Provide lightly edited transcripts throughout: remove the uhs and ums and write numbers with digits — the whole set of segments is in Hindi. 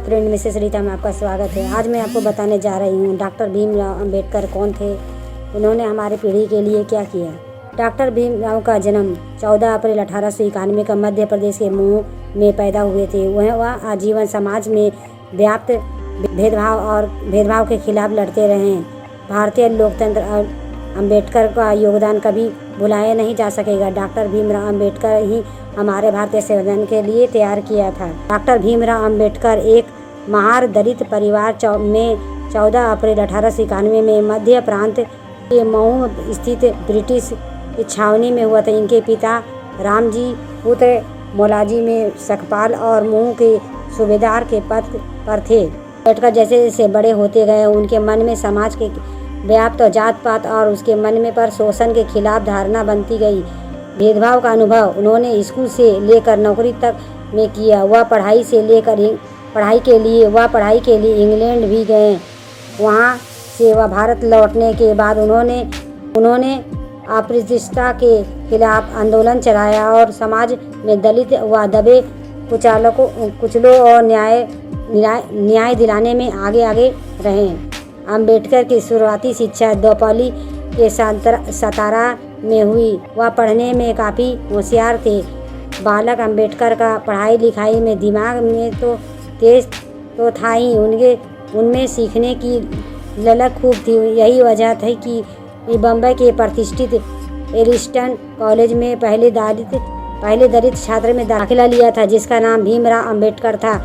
फ्रेंड मिसेस रीता में आपका स्वागत है। आज मैं आपको बताने जा रही हूँ डॉक्टर भीमराव अंबेडकर कौन थे, उन्होंने हमारी पीढ़ी के लिए क्या किया। डॉक्टर भीमराव का जन्म 14 अप्रैल 1891 का मध्य प्रदेश के मऊ में पैदा हुए थे। वह आजीवन समाज में व्याप्त भेदभाव के खिलाफ लड़ते रहे। भारतीय लोकतंत्र और अंबेडकर का योगदान कभी भुलाया नहीं जा सकेगा। डॉक्टर भीमराव अंबेडकर ही हमारे भारतीय संविधान के लिए तैयार किया था। डॉक्टर भीमराव अंबेडकर एक महार दलित परिवार में 14 अप्रैल 1891 में मध्य प्रांत के मऊ स्थित ब्रिटिश छावनी में हुआ था। इनके पिता रामजी पुत्र मौलाजी में सकपाल और मऊ के सूबेदार के पद पर थे। अंबेडकर जैसे जैसे बड़े होते गए उनके मन में समाज के व्याप्त जात पात और उसके मन में पर शोषण के खिलाफ धारणा बनती गई। भेदभाव का अनुभव उन्होंने स्कूल से लेकर नौकरी तक में किया। वह पढ़ाई के लिए इंग्लैंड भी गए। वहां से वह भारत लौटने के बाद उन्होंने अस्पृश्यता के खिलाफ आंदोलन चलाया और समाज में दलित व दबे कुचलों और न्याय दिलाने में आगे रहे। अंबेडकर की शुरुआती शिक्षा दोपली के सतारा में हुई। वह पढ़ने में काफ़ी होशियार थे। बालक अंबेडकर का पढ़ाई लिखाई में दिमाग में तो तेज तो था ही, उनमें सीखने की ललक खूब थी। यही वजह थी कि बम्बई के प्रतिष्ठित एलिस्टन कॉलेज में पहले दलित छात्र में दाखिला लिया था, जिसका नाम भीमराव अंबेडकर था।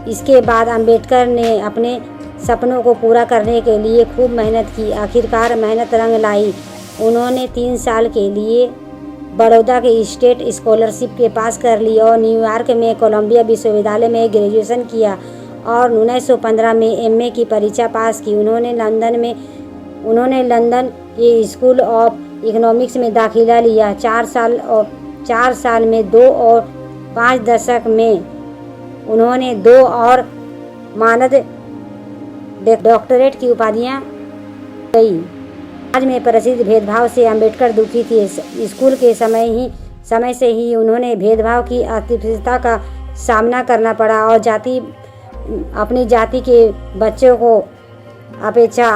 इसके बाद अंबेडकर ने अपने सपनों को पूरा करने के लिए खूब मेहनत की। आखिरकार मेहनत रंग लाई। उन्होंने 3 साल के लिए बड़ौदा के स्टेट स्कॉलरशिप के पास कर ली और न्यूयॉर्क में कोलंबिया विश्वविद्यालय में ग्रेजुएशन किया और 1915 में एमए की परीक्षा पास की। उन्होंने लंदन के स्कूल ऑफ इकोनॉमिक्स में दाखिला लिया। 4 साल में 2 और 5 दशक में उन्होंने 2 और मानद डॉक्टरेट की उपाधियाँ गई। आज में प्रसिद्ध भेदभाव से अंबेडकर दुखी थे। स्कूल के समय से ही उन्होंने भेदभाव की अस्पृश्यता का सामना करना पड़ा और अपनी जाति के बच्चों को अपेक्षा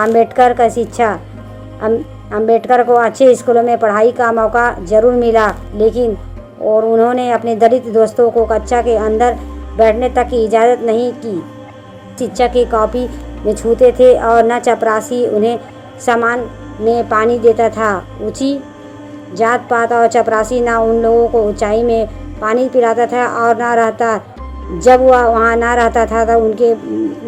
अंबेडकर को अच्छे स्कूलों में पढ़ाई का मौका जरूर मिला, लेकिन उन्होंने अपने दलित दोस्तों को कक्षा के अंदर बैठने तक की इजाज़त नहीं की। शिक्षा की कॉपी में छूते थे और न चपरासी उन्हें सामान में पानी देता था। ऊंची जात पात और चपरासी ना उन लोगों को ऊंचाई में पानी पिलाता था और जब वह वहाँ ना रहता था तो उनके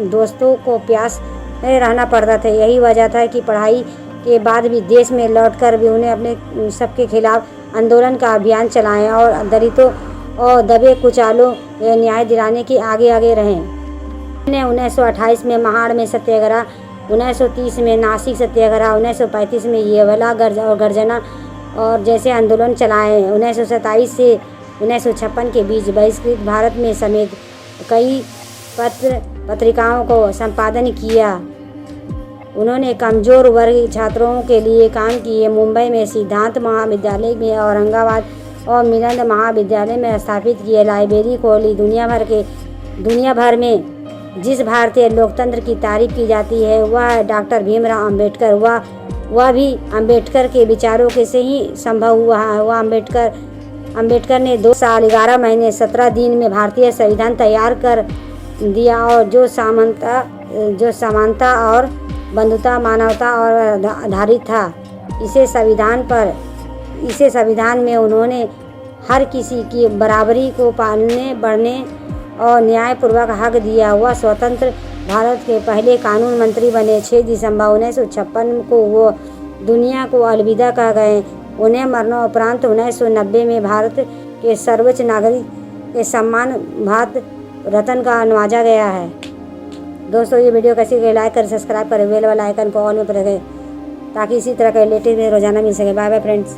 दोस्तों को प्यास नहीं रहना पड़ता था। यही वजह था कि पढ़ाई के बाद भी देश में लौटकर भी उन्हें अपने सबके खिलाफ आंदोलन का अभियान चलाएं और दलितों और दबे कुचालों न्याय दिलाने के आगे रहे। 1928 में महाड़ में सत्याग्रह, 1930 में नासिक सत्याग्रह, 1935 में येवला और गर्जना और जैसे आंदोलन चलाए। 1927 से 1956 के बीच बहिष्कृत भारत में समेत कई पत्रिकाओं को संपादन किया। उन्होंने कमज़ोर वर्ग छात्रों के लिए काम किए। मुंबई में सिद्धांत महाविद्यालय में, औरंगाबाद और मिलंद महाविद्यालय में स्थापित किए। लाइब्रेरी खोली। दुनिया भर में जिस भारतीय लोकतंत्र की तारीफ की जाती है वह डॉक्टर भीमराव अंबेडकर। वह भी अंबेडकर के विचारों के से ही संभव हुआ है। वह अंबेडकर ने 2 साल 11 महीने 17 दिन में भारतीय संविधान तैयार कर दिया और जो समानता और बंधुता मानवता और आधारित था। इसे संविधान में उन्होंने हर किसी की बराबरी को पालने बढ़ने और न्यायपूर्वक हक दिया। वह स्वतंत्र भारत के पहले कानून मंत्री बने। 6 दिसंबर 1956 को वो दुनिया को अलविदा कह गए। उन्हें मरणोपरांत 1990 में भारत के सर्वोच्च नागरिक के सम्मान भारत रत्न का नवाजा गया है। दोस्तों, ये वीडियो कैसी लगी, लाइक करें, सब्सक्राइब करें, बेल वाला आइकन को ऑल में प्रेस करें ताकि इसी तरह के लेटेस्ट रोजाना मिल सके। Bye bye friends.